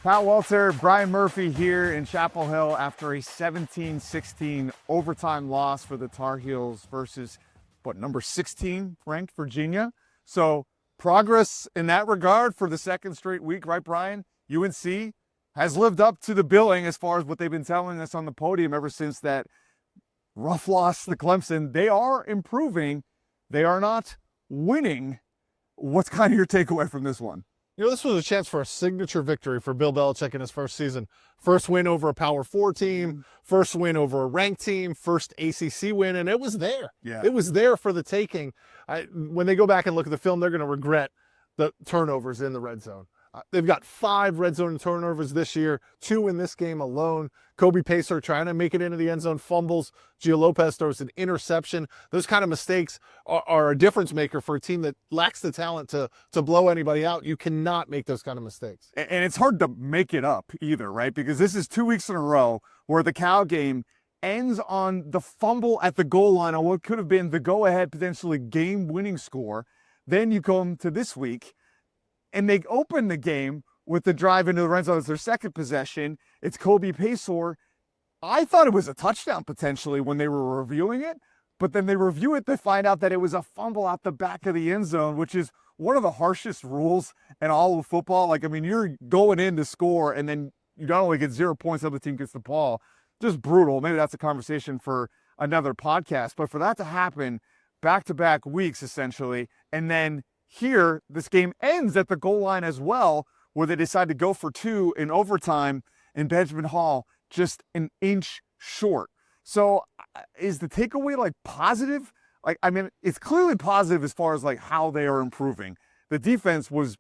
Pat Walter, Brian Murphy here in Chapel Hill after a 17-16 overtime loss for the Tar Heels versus, number 16 ranked Virginia. So progress in that regard for the second straight week, right, Brian? UNC has lived up to the billing as far as what they've been telling us on the podium ever since that rough loss to Clemson. They are improving. They are not winning. What's kind of your takeaway from this one? This was a chance for a signature victory for Bill Belichick in his first season. First win over a Power 4 team, first win over a ranked team, first ACC win, and it was there. Yeah. It was there for the taking. When they go back and look at the film, they're going to regret the turnovers in the red zone. They've got 5 red zone turnovers this year, 2 in this game alone. Kobe Pacer trying to make it into the end zone, fumbles. Gio Lopez throws an interception. Those kind of mistakes are a difference maker for a team that lacks the talent to blow anybody out. You cannot make those kind of mistakes. And it's hard to make it up either, right? Because this is 2 weeks in a row where the Cal game ends on the fumble at the goal line on what could have been the go-ahead, potentially game-winning score. Then you come to this week, and they open the game with the drive into the red zone. It's their second possession. It's Kobe Pacer. I thought it was a touchdown potentially when they were reviewing it, but then they review it, they find out that it was a fumble out the back of the end zone, which is one of the harshest rules in all of football. You're going in to score, and then you not only get 0 points, the other team gets the ball. Just brutal. Maybe that's a conversation for another podcast, but for that to happen back-to-back weeks, essentially, and then here, this game ends at the goal line as well, where they decide to go for 2 in overtime, and Benjamin Hall just an inch short. So is the takeaway positive? It's clearly positive as far as how they are improving. The defense was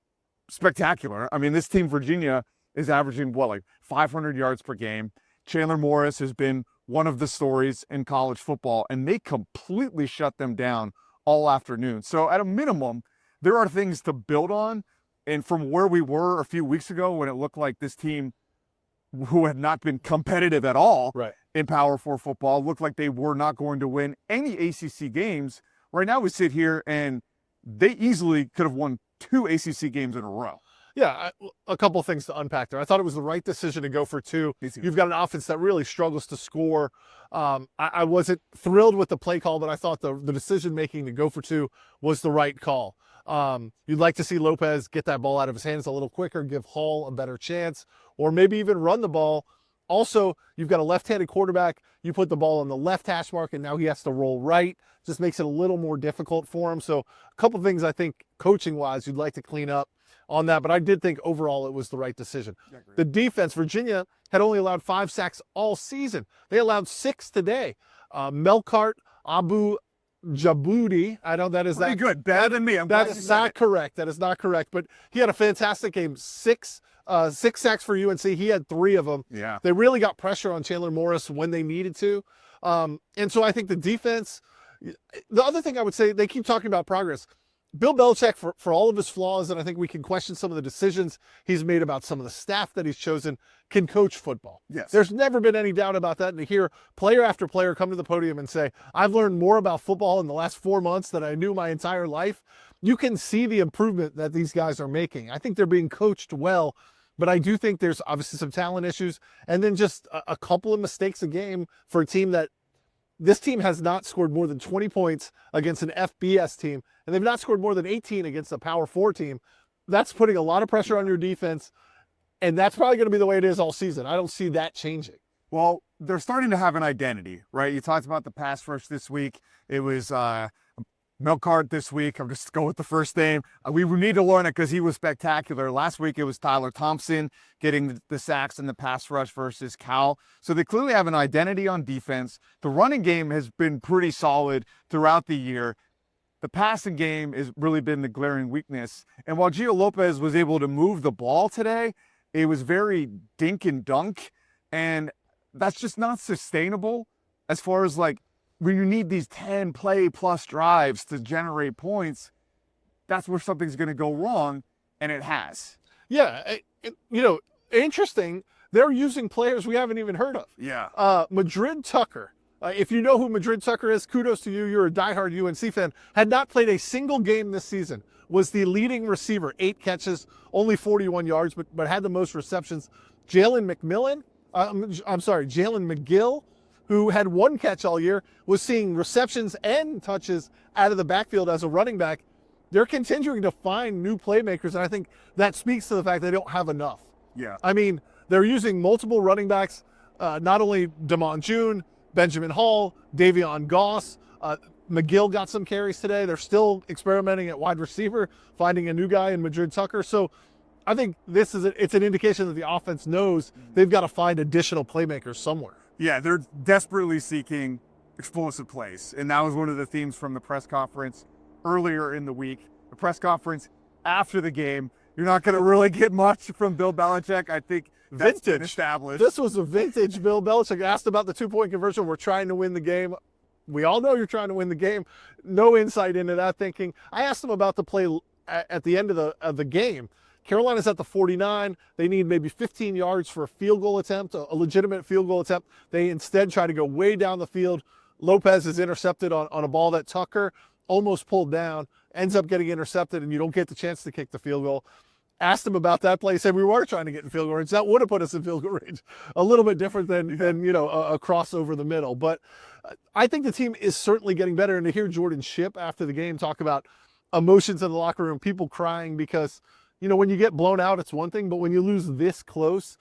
spectacular. This team, Virginia, is averaging 500 yards per game. Chandler Morris has been one of the stories in college football, and they completely shut them down all afternoon. So at a minimum, there are things to build on. And from where we were a few weeks ago when it looked like this team, who had not been competitive at all in Power 4 football, looked like they were not going to win any ACC games. Right now we sit here and they easily could have won 2 ACC games in a row. Yeah, a couple of things to unpack there. I thought it was the right decision to go for 2. You've got an offense that really struggles to score. I wasn't thrilled with the play call, but I thought the decision-making to go for 2 was the right call. You'd like to see Lopez get that ball out of his hands a little quicker, give Hall a better chance, or maybe even run the ball. Also, you've got a left-handed quarterback. You put the ball on the left hash mark, and now he has to roll right. Just makes it a little more difficult for him. So a couple things I think coaching-wise you'd like to clean up on that, but I did think overall it was the right decision. The defense, Virginia had only allowed 5 sacks all season. They allowed 6 today. Melkart Abu Jaboudi, that is pretty good, better than me. That's not correct. That is not correct. But he had a fantastic game. 6 sacks for UNC. He had 3 of them. Yeah, they really got pressure on Chandler Morris when they needed to, and so I think the defense. The other thing I would say, they keep talking about progress. Bill Belichick, for all of his flaws, and I think we can question some of the decisions he's made about some of the staff that he's chosen, can coach football. Yes. There's never been any doubt about that. And to hear player after player come to the podium and say, I've learned more about football in the last 4 months than I knew my entire life, you can see the improvement that these guys are making. I think they're being coached well, but I do think there's obviously some talent issues, and then just a couple of mistakes a game for a team that this team has not scored more than 20 points against an FBS team, and they've not scored more than 18 against a Power 4 team. That's putting a lot of pressure on your defense, and that's probably going to be the way it is all season. I don't see that changing. Well, they're starting to have an identity, right? You talked about the pass rush this week. It was Melkart this week. I'm just going with the first name. We need to learn it because he was spectacular. Last week, it was Tyler Thompson getting the sacks in the pass rush versus Cal. So they clearly have an identity on defense. The running game has been pretty solid throughout the year. The passing game has really been the glaring weakness. And while Gio Lopez was able to move the ball today, it was very dink and dunk. And that's just not sustainable as far as when you need these 10 play plus drives to generate points. That's where something's going to go wrong, and it has. Yeah, interesting. They're using players we haven't even heard of. Yeah. Madrid Tucker, If you know who Madrid Tucker is, kudos to you. You're a diehard UNC fan. Had not played a single game this season. Was the leading receiver, 8 catches, only 41 yards, but had the most receptions. Jalen McGill, who had 1 catch all year, was seeing receptions and touches out of the backfield as a running back. They're continuing to find new playmakers, and I think that speaks to the fact they don't have enough. Yeah. I mean, they're using multiple running backs, not only Damon June, Benjamin Hall, Davion Goss. McGill got some carries today. They're still experimenting at wide receiver, finding a new guy in Madrid Tucker. So I think it's an indication that the offense knows they've got to find additional playmakers somewhere. Yeah, they're desperately seeking explosive plays. And that was one of the themes from the press conference earlier in the week. The press conference after the game, you're not going to really get much from Bill Belichick. I think that's been established. This was a vintage Bill Belichick. Asked about the 2-point conversion. We're trying to win the game. We all know you're trying to win the game. No insight into that thinking. I asked him about the play at the end of the game. Carolina's at the 49. They need maybe 15 yards for a field goal attempt, a legitimate field goal attempt. They instead try to go way down the field. Lopez is intercepted on a ball that Tucker almost pulled down, ends up getting intercepted, and you don't get the chance to kick the field goal. Asked him about that play. He said we were trying to get in field goal range. That would have put us in field goal range. A little bit different than a cross over the middle. But I think the team is certainly getting better. And to hear Jordan Shipp after the game talk about emotions in the locker room, people crying because, when you get blown out, it's one thing. But when you lose this close,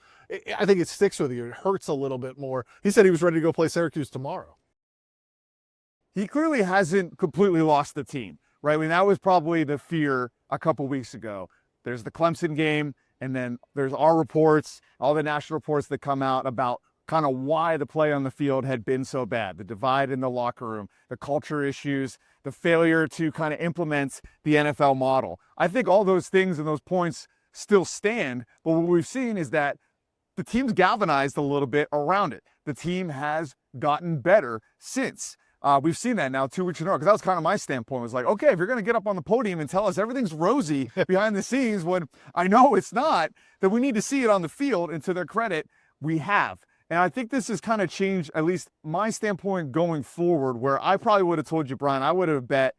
I think it sticks with you. It hurts a little bit more. He said he was ready to go play Syracuse tomorrow. He clearly hasn't completely lost the team, right? I mean, that was probably the fear a couple weeks ago. There's the Clemson game, and then there's our reports, all the national reports that come out about kind of why the play on the field had been so bad, the divide in the locker room, the culture issues, the failure to kind of implement the NFL model. I think all those things and those points still stand, but what we've seen is that the team's galvanized a little bit around it. The team has gotten better since. We've seen that now 2 weeks in a row, because that was kind of my standpoint. It was like, okay, if you're going to get up on the podium and tell us everything's rosy behind the scenes when I know it's not, then we need to see it on the field. And to their credit, we have. And I think this has kind of changed, at least my standpoint going forward, where I probably would have told you, Brian, I would have bet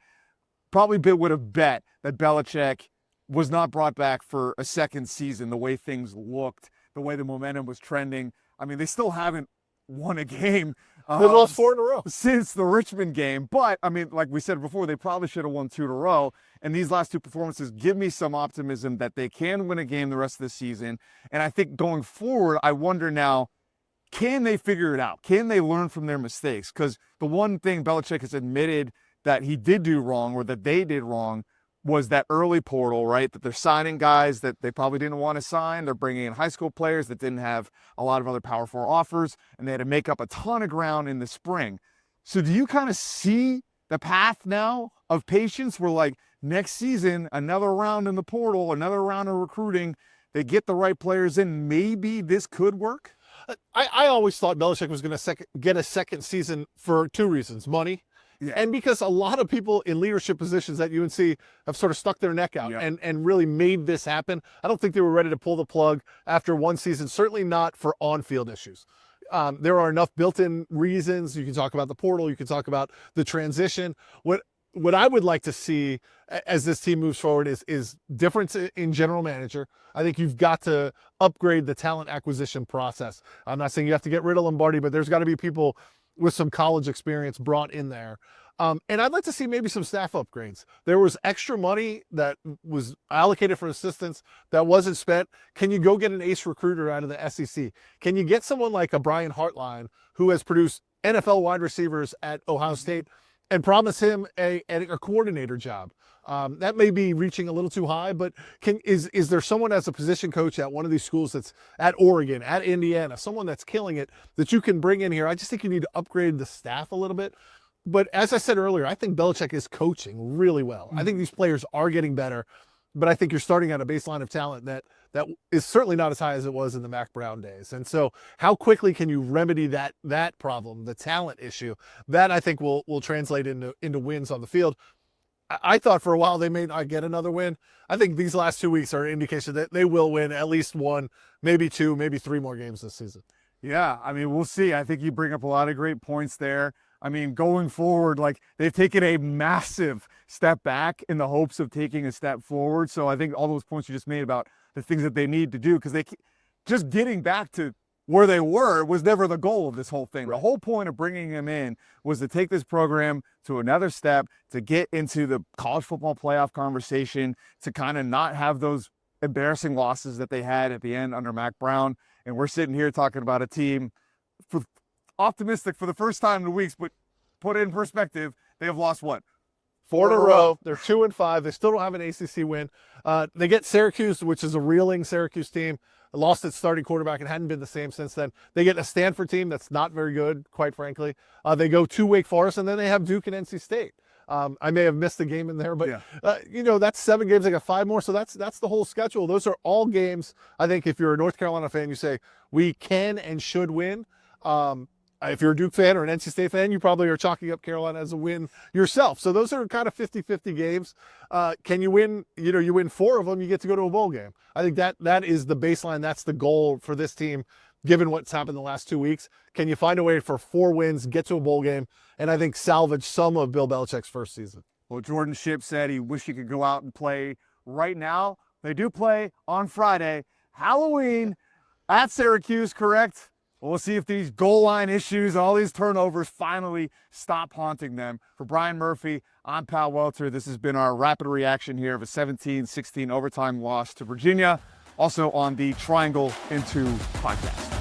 that Belichick was not brought back for a second season, the way things looked, the way the momentum was trending. I mean, they still haven't won a game. They lost 4 in a row since the Richmond game. But, I mean, like we said before, they probably should have won 2 in a row. And these last 2 performances give me some optimism that they can win a game the rest of the season. And I think going forward, I wonder now, can they figure it out? Can they learn from their mistakes? Because the one thing Belichick has admitted that he did do wrong, or that they did wrong, was that early portal, right? That they're signing guys that they probably didn't want to sign. They're bringing in high school players that didn't have a lot of other Power 4 offers, and they had to make up a ton of ground in the spring. So do you kind of see the path now of patience where, like, next season, another round in the portal, another round of recruiting, they get the right players in, maybe this could work? I always thought Belichick was going to get a second season for 2 reasons. Money. Yeah. And because a lot of people in leadership positions at UNC have sort of stuck their neck out and really made this happen. I don't think they were ready to pull the plug after 1 season, certainly not for on-field issues. There are enough built-in reasons. You can talk about the portal. You can talk about the transition. What I would like to see as this team moves forward is difference in general manager. I think you've got to upgrade the talent acquisition process. I'm not saying you have to get rid of Lombardi, but there's got to be people with some college experience brought in there. And I'd like to see maybe some staff upgrades. There was extra money that was allocated for assistants that wasn't spent. Can you go get an ace recruiter out of the SEC? Can you get someone like a Brian Hartline, who has produced NFL wide receivers at Ohio State, and promise him a coordinator job? That may be reaching a little too high, but is there someone as a position coach at one of these schools that's at Oregon, at Indiana, someone that's killing it that you can bring in here? I just think you need to upgrade the staff a little bit. But as I said earlier, I think Belichick is coaching really well. I think these players are getting better, but I think you're starting at a baseline of talent that is certainly not as high as it was in the Mac Brown days. And so how quickly can you remedy that problem, the talent issue? That I think will translate into wins on the field. I thought for a while they may not get another win. I think these last 2 weeks are an indication that they will win at least 1, maybe 2, maybe 3 more games this season. Yeah, I mean, we'll see. I think you bring up a lot of great points there. I mean, going forward, like they've taken a massive step back in the hopes of taking a step forward. So I think all those points you just made about the things that they need to do, because just getting back to where they were was never the goal of this whole thing. The whole point of bringing him in was to take this program to another step, to get into the college football playoff conversation, to kind of not have those embarrassing losses that they had at the end under Mac Brown. And we're sitting here talking about a team optimistic for the first time in weeks, but put it in perspective, they have lost what? 4 in a row. They're 2-5. They still don't have an ACC win. They get Syracuse, which is a reeling Syracuse team. Lost its starting quarterback and hadn't been the same since then. They get a Stanford team that's not very good, quite frankly. They go to Wake Forest, and then they have Duke and NC State. I may have missed a game in there, but that's 7 games. They got 5 more, so that's the whole schedule. Those are all games. I think if you're a North Carolina fan, you say we can and should win. If you're a Duke fan or an NC State fan, you probably are chalking up Carolina as a win yourself. So those are kind of 50-50 games. Can you win? You win 4 of them, you get to go to a bowl game. I think that is the baseline. That's the goal for this team, given what's happened the last 2 weeks. Can you find a way for 4 wins, get to a bowl game, and I think salvage some of Bill Belichick's first season? Well, Jordan Shipp said he wished he could go out and play right now. They do play on Friday, Halloween, at Syracuse, correct? We'll see if these goal line issues, all these turnovers finally stop haunting them. For Brian Murphy, I'm Pal Welter. This has been our rapid reaction here of a 17-16 overtime loss to Virginia, also on the Triangle Into podcast.